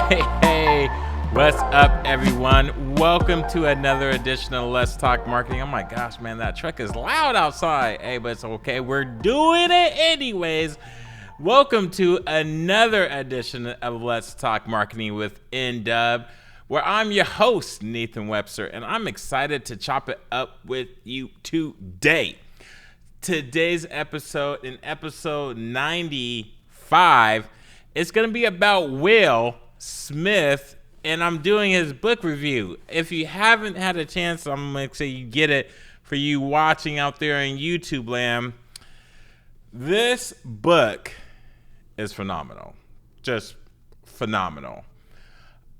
Hey, what's up, everyone? Welcome to another edition of Let's Talk Marketing. Oh my gosh, man, that truck is loud outside. Hey, but it's okay. We're doing it anyways. Welcome to another edition of Let's Talk Marketing with NDub, where I'm your host, Nathan Webster, and I'm excited to chop it up with you today. Today's episode, in episode 95, it's going to be about Will Smith, and I'm doing his book review. If you haven't had a chance, I'm going to say you get it for you watching out there in YouTube land. This book is phenomenal. Just phenomenal.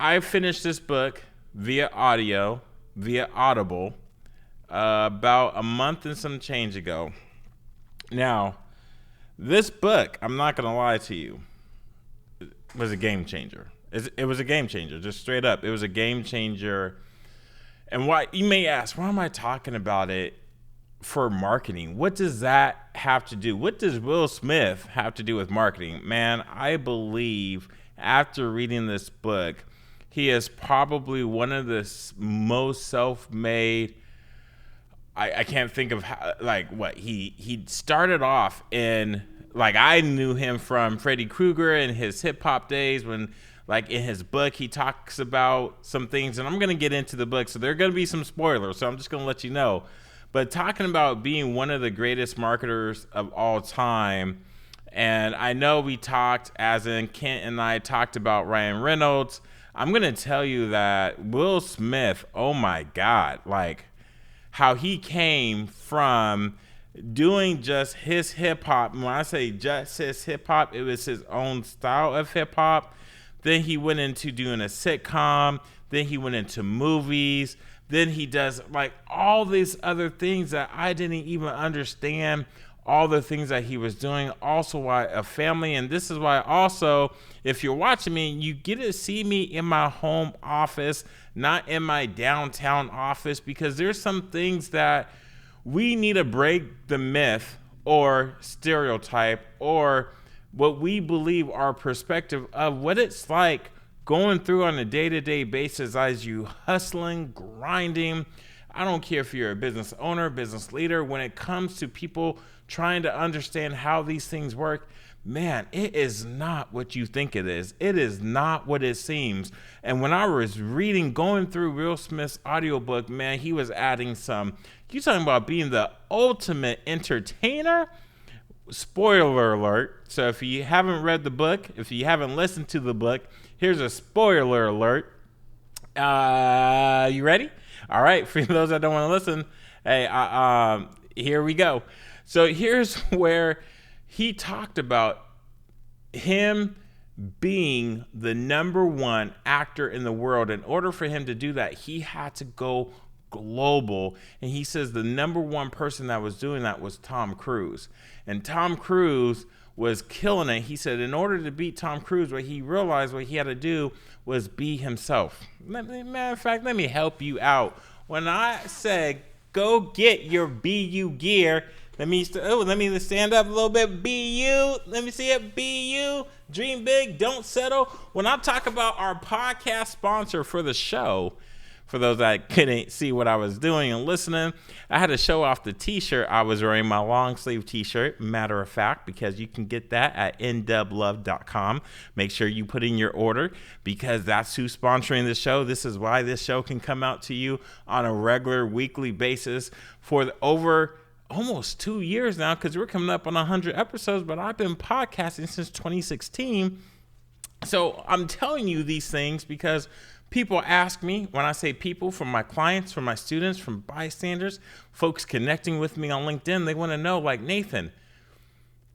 I finished this book via Audible, about a month and some change ago. Now, this book, I'm not going to lie to you, was a game changer. It was a game changer, just straight up. It was a game changer. And why, you may ask, why am I talking about it for marketing? What does that have to do? What does Will Smith have to do with marketing? Man, I believe after reading this book, he is probably one of the most self-made. I can't think of how, like what he started off in. Like, I knew him from Freddy Krueger in his hip hop days when, like, in his book, he talks about some things, and I'm going to get into the book, so there are going to be some spoilers, so I'm just going to let you know. But talking about being one of the greatest marketers of all time, and I know we talked, as in Kent and I talked about Ryan Reynolds. I'm going to tell you that Will Smith, oh my God, like, how he came from doing just his hip hop. When I say just his hip hop, it was his own style of hip hop. Then he went into doing a sitcom. Then he went into movies. Then he does like all these other things that I didn't even understand. All the things that he was doing. Also, why a family. And this is why also, if you're watching me, you get to see me in my home office, not in my downtown office, because there's some things that we need to break the myth or stereotype or what we believe our perspective of what it's like going through on a day-to-day basis as you hustling, grinding. I don't care if you're a business owner, business leader. When it comes to people trying to understand how these things work, man, it is not what you think it is. It is not what it seems. And when I was going through Will Smith's audiobook, man, he was adding some. You talking about being the ultimate entertainer? Spoiler alert. So if you haven't read the book, if you haven't listened to the book, here's a spoiler alert. You ready? All right. For those that don't want to listen, hey, here we go. So here's where he talked about him being the number one actor in the world. In order for him to do that, he had to go global. And he says the number one person that was doing that was Tom Cruise. And Tom Cruise was killing it. He said in order to beat Tom Cruise, what he realized what he had to do was be himself. Matter of fact, let me help you out. When I said go get your BU gear, let me stand up a little bit. BU, let me see it. BU, dream big, don't settle. When I talk about our podcast sponsor for the show, for those that couldn't see what I was doing and listening, I had to show off the t-shirt I was wearing, my long sleeve t-shirt, matter of fact, because you can get that at ndublove.com. Make sure you put in your order because that's who's sponsoring the show. This is why this show can come out to you on a regular weekly basis for over almost 2 years now, because we're coming up on 100 episodes, but I've been podcasting since 2016. So I'm telling you these things because people ask me, when I say people, from my clients, from my students, from bystanders, folks connecting with me on LinkedIn, they want to know, like, Nathan,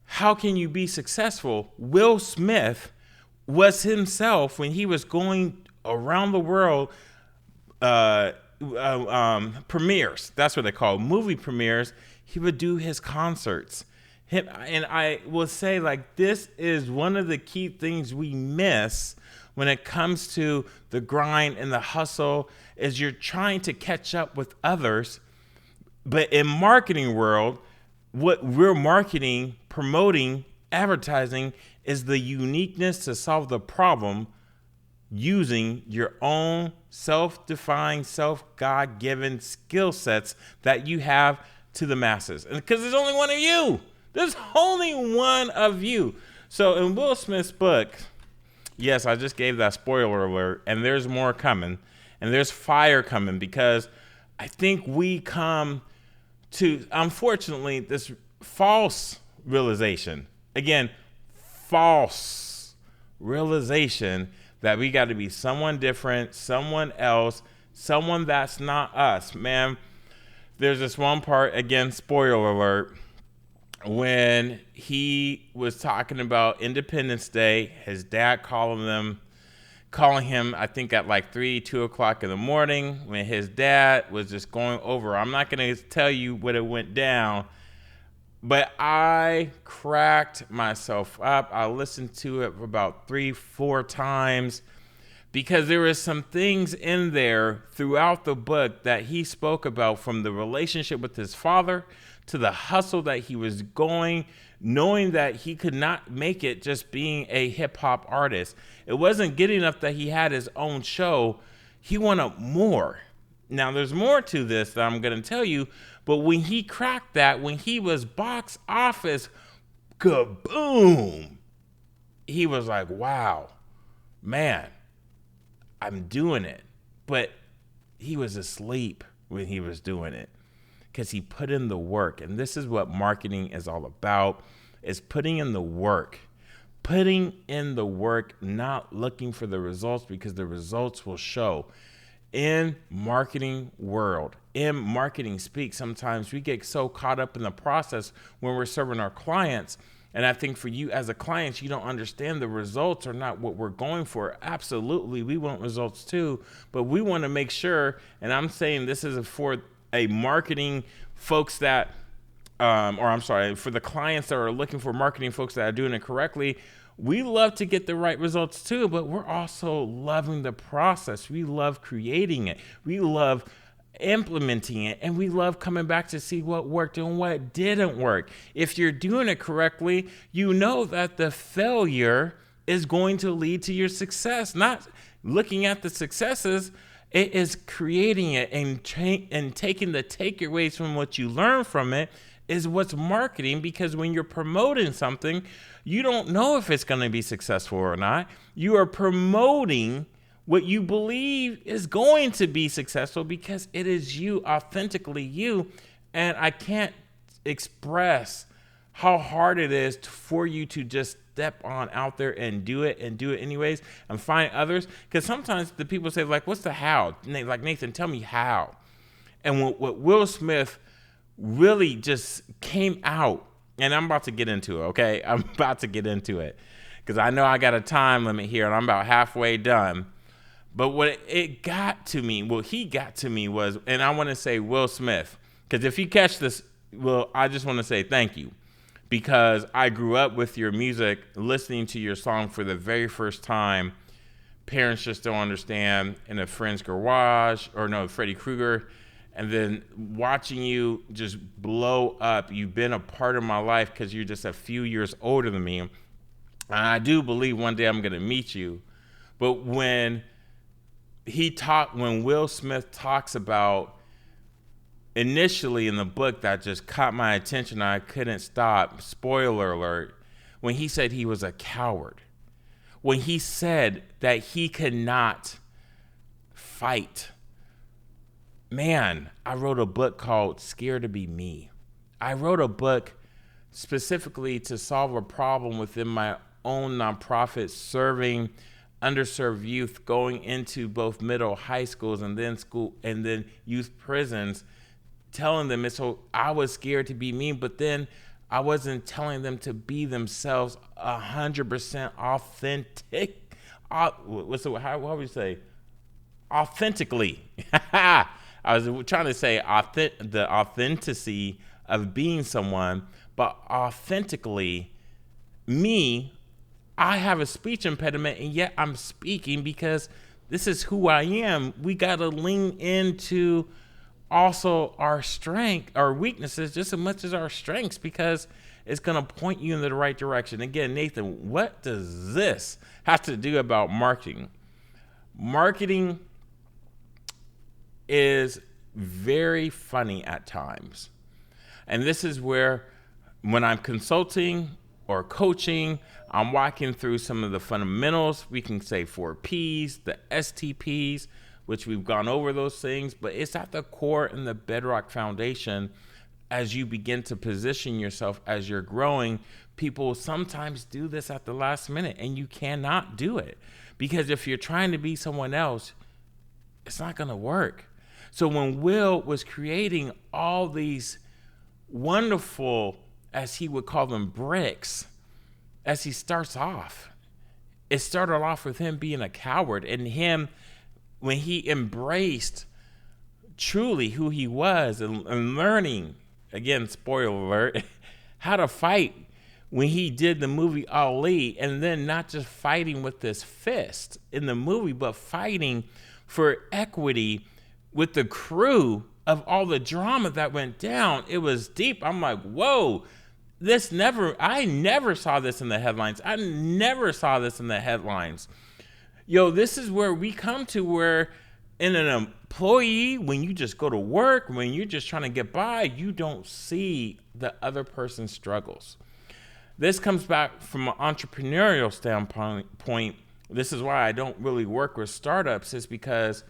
how can you be successful? Will Smith was himself when he was going around the world, premieres. That's what they call movie premieres. He would do his concerts. And I will say, like, this is one of the key things we miss when it comes to the grind and the hustle, is you're trying to catch up with others. But in marketing world, what we're marketing, promoting, advertising is the uniqueness to solve the problem using your own self-defined, self-God-given skill sets that you have to the masses. And because there's only one of you. There's only one of you. So in Will Smith's book, yes, I just gave that spoiler alert, and there's more coming, and there's fire coming, because I think we come to, unfortunately, this false realization. Again, false realization that we got to be someone different, someone else, someone that's not us. Man, there's this one part, again, spoiler alert, when he was talking about Independence Day, his dad calling him, I think at like 2 o'clock in the morning, when his dad was just going over. I'm not going to tell you what it went down, but I cracked myself up. I listened to it about 3-4 times, because there was some things in there throughout the book that he spoke about, from the relationship with his father to the hustle that he was going, knowing that he could not make it just being a hip hop artist. It wasn't good enough that he had his own show. He wanted more. Now, there's more to this that I'm going to tell you, but when he cracked that, when he was box office, kaboom, he was like, wow, man, I'm doing it. But he was asleep when he was doing it, because he put in the work. And this is what marketing is all about, is putting in the work. Putting in the work, not looking for the results, because the results will show. In marketing world, in marketing speak, sometimes we get so caught up in the process when we're serving our clients. And I think for you as a client, you don't understand the results are not what we're going for. Absolutely, we want results too, but we want to make sure, and I'm saying this is for a marketing folks that, for the clients that are looking for marketing folks that are doing it correctly. We love to get the right results too, but we're also loving the process. We love creating it. We love implementing it, and we love coming back to see what worked and what didn't work. If you're doing it correctly, you know that the failure is going to lead to your success. Not looking at the successes, it is creating it and taking the takeaways from what you learn from it is what's marketing. Because when you're promoting something, you don't know if it's going to be successful or not. You are promoting what you believe is going to be successful, because it is you, authentically you. And I can't express how hard it is for you to just step on out there and do it anyways, and find others. Because sometimes the people say, like, what's the how? Like, Nathan, tell me how. And what Will Smith really just came out, and I'm about to get into it, okay? I'm about to get into it, because I know I got a time limit here, and I'm about halfway done. But what it got to me, what he got to me was, and I want to say Will Smith, because if you catch this, Will, I just want to say thank you, because I grew up with your music, listening to your song for the very first time. Parents Just Don't Understand, in a friend's garage, Freddy Krueger, and then watching you just blow up. You've been a part of my life because you're just a few years older than me. And I do believe one day I'm going to meet you. But when Will Smith talks about, initially in the book that just caught my attention, I couldn't stop, spoiler alert, when he said he was a coward, when he said that he could not fight. Man, I wrote a book called Scared to Be Me. I wrote a book specifically to solve a problem within my own nonprofit, serving underserved youth, going into both middle, high schools, and then school, and then youth prisons, telling them I was scared to be me, but then I wasn't telling them to be themselves 100% authentic. How would you say? Authentically. I was trying to say the authenticity of being someone, but authentically, me, I have a speech impediment, and yet I'm speaking because this is who I am. We got to lean into also our strength, our weaknesses, just as much as our strengths, because it's going to point you in the right direction. Again, Nathan, what does this have to do about marketing? marketing is very funny at times. And this is where, when I'm consulting or coaching, I'm walking through some of the fundamentals. We can say 4 Ps, the STPs, which we've gone over those things, but it's at the core and the bedrock foundation. As you begin to position yourself as you're growing, people sometimes do this at the last minute, and you cannot do it, because if you're trying to be someone else, it's not going to work. So when Will was creating all these wonderful, as he would call them, bricks, as he starts off, it started off with him being a coward, and him, when he embraced truly who he was and learning, again, spoiler alert, how to fight when he did the movie Ali, and then not just fighting with this fist in the movie, but fighting for equity with the crew of all the drama that went down. It was deep. I'm like, whoa, I never saw this in the headlines. I never saw this in the headlines. Yo, this is where we come to, where in an employee, when you just go to work, when you're just trying to get by, you don't see the other person's struggles. This comes back from an entrepreneurial standpoint. This is why I don't really work with startups, is because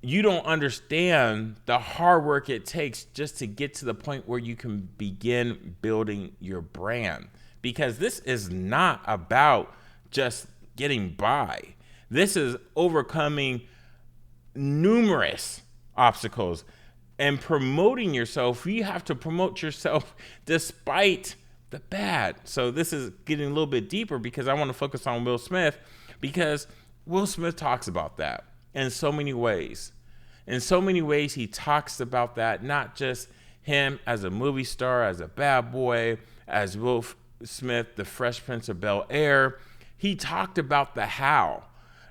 you don't understand the hard work it takes just to get to the point where you can begin building your brand. Because this is not about just getting by. This is overcoming numerous obstacles and promoting yourself. You have to promote yourself despite the bad. So this is getting a little bit deeper, because I want to focus on Will Smith, because Will Smith talks about that in so many ways. In so many ways, he talks about that, not just him as a movie star, as a bad boy, as Will Smith, the Fresh Prince of Bel-Air. He talked about the how,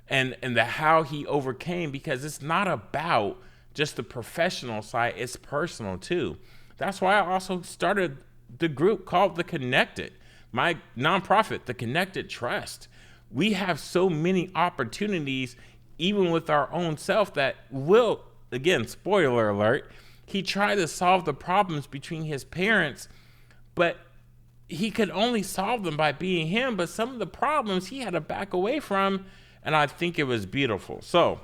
and the how he overcame, because it's not about just the professional side, it's personal too. That's why I also started the group called The Connected, my nonprofit, The Connected Trust. We have so many opportunities, even with our own self, that Will, again, spoiler alert, he tried to solve the problems between his parents, but he could only solve them by being him. But some of the problems he had to back away from, and I think it was beautiful. So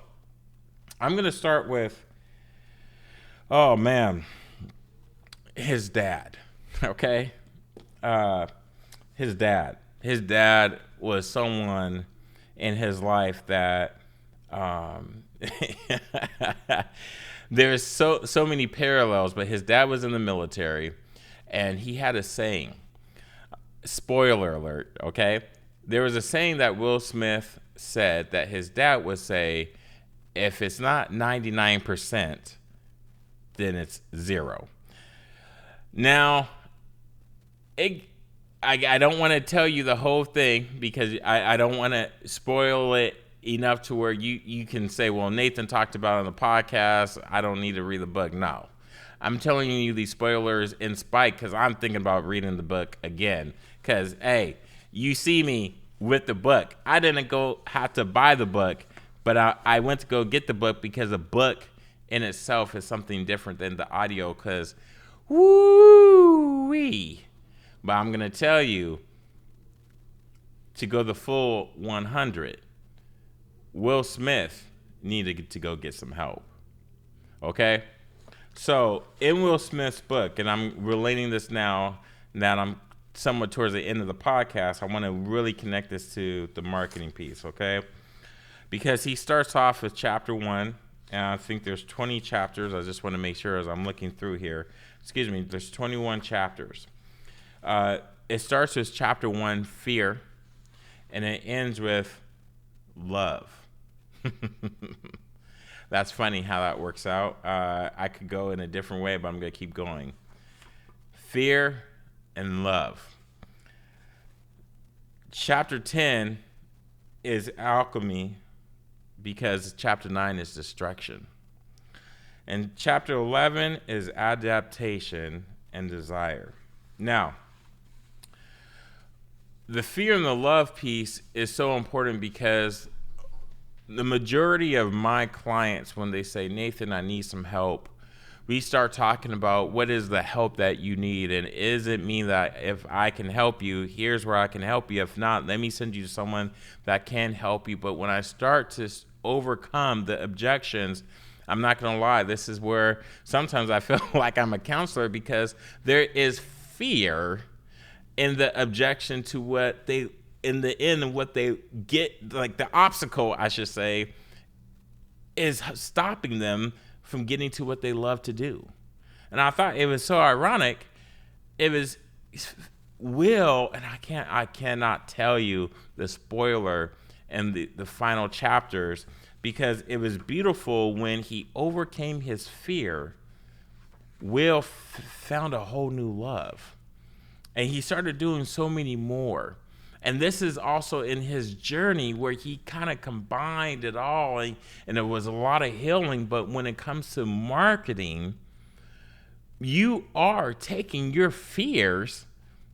I'm going to start with, oh man, his dad, okay? His dad was someone in his life that there's so many parallels, but his dad was in the military, and he had a saying. Spoiler alert, okay? There was a saying that Will Smith said that his dad would say, if it's not 99%, then it's 0. Now, I don't want to tell you the whole thing, because I don't want to spoil it enough to where you can say, well, Nathan talked about it on the podcast, I don't need to read the book. No. I'm telling you these spoilers in spite, because I'm thinking about reading the book again. Because, hey, you see me with the book. I didn't go have to buy the book, but I went to go get the book, because a book in itself is something different than the audio, because woo-wee. But I'm going to tell you, to go the full 100, Will Smith needed to go get some help. Okay? So in Will Smith's book, and I'm relating this now that I'm somewhat towards the end of the podcast, I want to really connect this to the marketing piece, okay? Because he starts off with chapter 1, and I think there's 20 chapters. I just want to make sure as I'm looking through here. Excuse me, there's 21 chapters. It starts with chapter 1, fear, and it ends with love. That's funny how that works out. I could go in a different way, but I'm going to keep going. Fear and love. Chapter 10 is alchemy, because chapter 9 is destruction. And chapter 11 is adaptation and desire. Now, the fear and the love piece is so important, because the majority of my clients, when they say, Nathan, I need some help, we start talking about what is the help that you need, and is it me that if I can help you, here's where I can help you. If not, let me send you to someone that can help you. But when I start to overcome the objections, I'm not going to lie, this is where sometimes I feel like I'm a counselor, because there is fear in the objection to what they, in the end, what they get, like the obstacle, I should say, is stopping them from getting to what they love to do. And I thought it was so ironic. It was Will, and I cannot tell you the spoiler and the final chapters, because it was beautiful when he overcame his fear. Will found a whole new love, and he started doing so many more. And this is also in his journey where he kind of combined it all, and there was a lot of healing. But when it comes to marketing, you are taking your fears.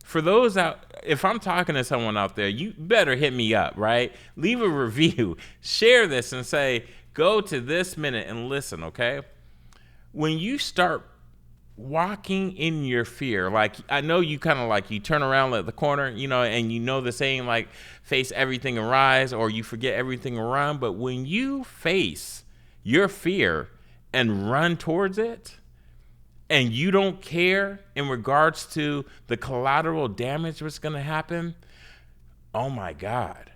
For those out, if I'm talking to someone out there, you better hit me up, right? Leave a review, share this, and say, go to this minute and listen, okay? When you start walking in your fear, like I know you kind of like you turn around at the corner, you know, and you know the saying like face everything and rise, or you forget everything around. But when you face your fear and run towards it, and you don't care in regards to the collateral damage that's going to happen, oh my God,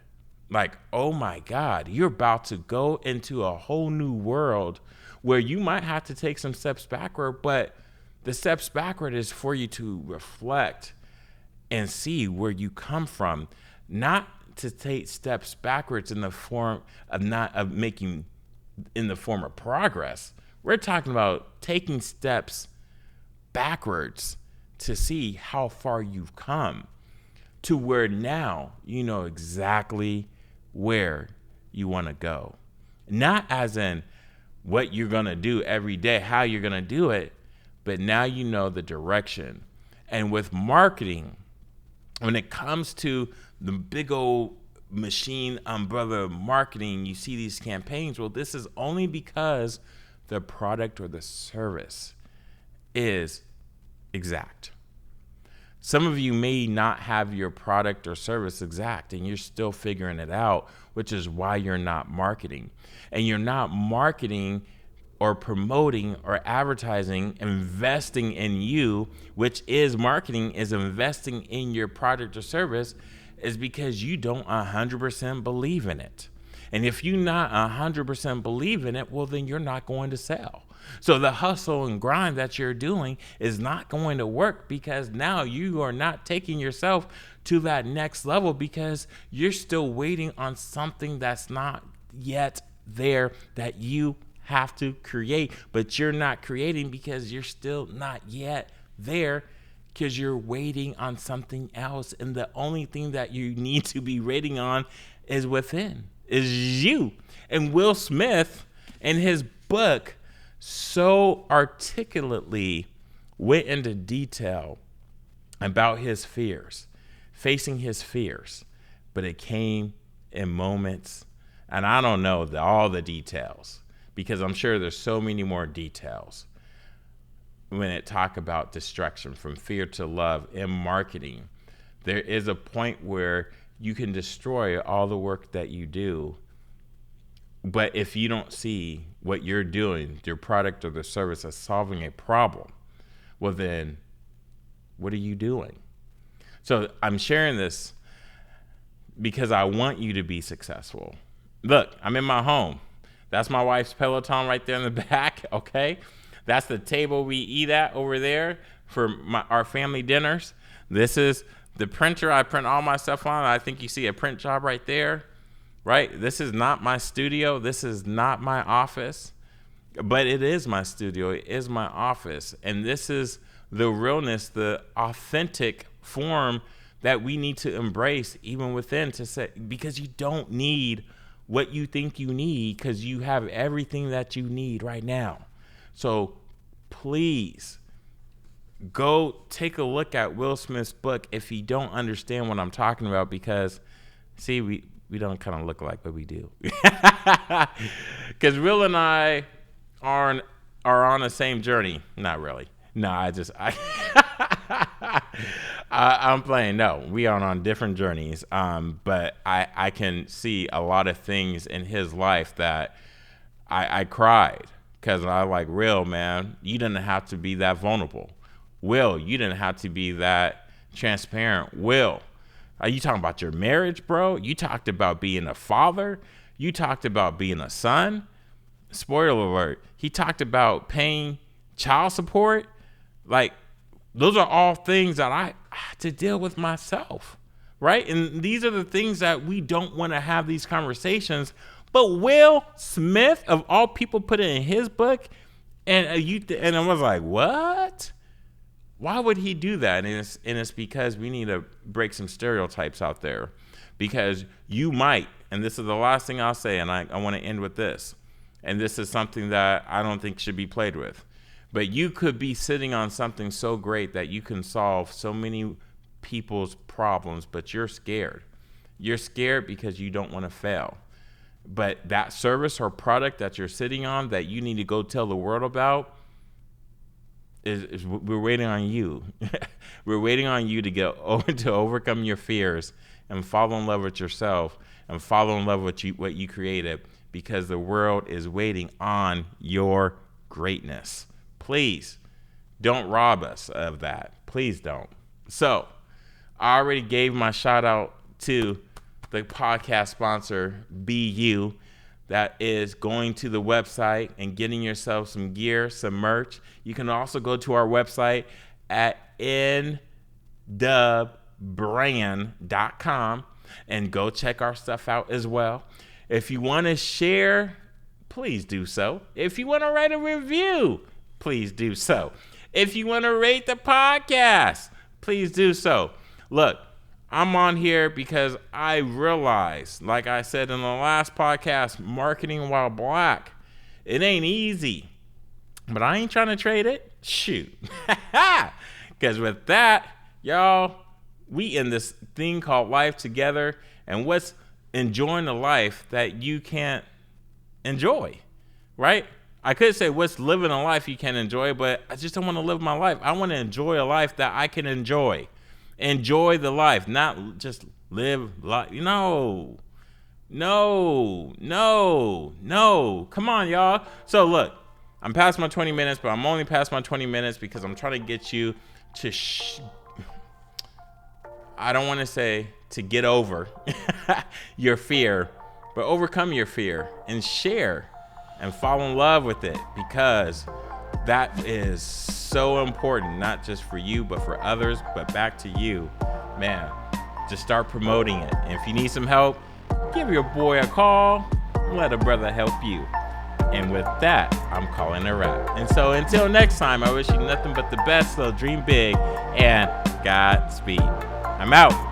like, oh my God, you're about to go into a whole new world where you might have to take some steps backward, but the steps backward is for you to reflect and see where you come from, not to take steps backwards in the form of making in the form of progress. We're talking about taking steps backwards to see how far you've come, to where now you know exactly where you want to go. Not as in what you're going to do every day, how you're going to do it, but now you know the direction. And with marketing, when it comes to the big old machine umbrella marketing, you see these campaigns. Well, this is only because the product or the service is exact. Some of you may not have your product or service exact, and you're still figuring it out, which is why you're not marketing. And you're not marketing or promoting or advertising, investing in you, which is marketing, is investing in your product or service, is because you don't 100% believe in it. And if you not 100% believe in it, well, then you're not going to sell. So the hustle and grind that you're doing is not going to work, because now you are not taking yourself to that next level, because you're still waiting on something that's not yet there, that you have to create. But you're not creating because you're still not yet there, because you're waiting on something else. And the only thing that you need to be waiting on is within, is you. And Will Smith, in his book, so articulately went into detail about his fears, facing his fears, but it came in moments, and I don't know all the details, because I'm sure there's so many more details when it talk about destruction, from fear to love in marketing. There is a point where you can destroy all the work that you do, but if you don't see what you're doing, your product or the service, as solving a problem, well then, what are you doing? So I'm sharing this because I want you to be successful. Look, I'm in my home. That's my wife's Peloton right there in the back, okay? That's the table we eat at over there for our family dinners. This is the printer I print all my stuff on. I think you see a print job right there, right? This is not my studio. This is not my office, but it is my studio. It is my office. And this is the realness, the authentic form that we need to embrace even within, to say, because you don't need what you think you need, because you have everything that you need right now. So please go take a look at Will Smith's book if you don't understand what I'm talking about, because see, We don't kind of look alike, but we do. Because Will and I are on the same journey. Not really. No, I'm playing. No, we are on different journeys. But I can see a lot of things in his life that I cried because I like, Will, man, you didn't have to be that vulnerable. Will, you didn't have to be that transparent. Will, are you talking about your marriage, bro? You talked about being a father. You talked about being a son. Spoiler alert, he talked about paying child support. Like, those are all things that I had to deal with myself, right? And these are the things that we don't want to have these conversations. But Will Smith, of all people, put it in his book, and I was like, what? Why would he do that? And it's because we need to break some stereotypes out there. Because you might, and this is the last thing I'll say, and I want to end with this, and this is something that I don't think should be played with. But you could be sitting on something so great that you can solve so many people's problems, but you're scared. You're scared because you don't want to fail. But that service or product that you're sitting on that you need to go tell the world about, we're waiting on you. We're waiting on you to overcome your fears and fall in love with yourself and fall in love with what you created, because the world is waiting on your greatness. Please don't rob us of that. Please don't. So I already gave my shout out to the podcast sponsor, BU, that is going to the website and getting yourself some gear, some merch. You can also go to our website at ndubbrand.com and go check our stuff out as well. If you want to share, please do so. If you want to write a review, please do so. If you want to rate the podcast, please do so. Look, I'm on here because I realize, like I said in the last podcast, marketing while black, it ain't easy. But I ain't trying to trade it. Shoot. Because with that, y'all, we in this thing called life together. And what's enjoying the life that you can't enjoy, right? I could say what's living a life you can't enjoy, but I just don't want to live my life. I want to enjoy a life that I can enjoy. Enjoy the life, not just live life. No. Come on, y'all. So look, I'm past my 20 minutes, but I'm only past my 20 minutes because I'm trying to get you to I don't want to say to get over your fear, but overcome your fear and share and fall in love with it, because that is so important, not just for you, but for others. But back to you, man, just start promoting it. And if you need some help, give your boy a call. Let a brother help you. And with that, I'm calling a wrap. And so until next time, I wish you nothing but the best. So dream big and Godspeed. I'm out.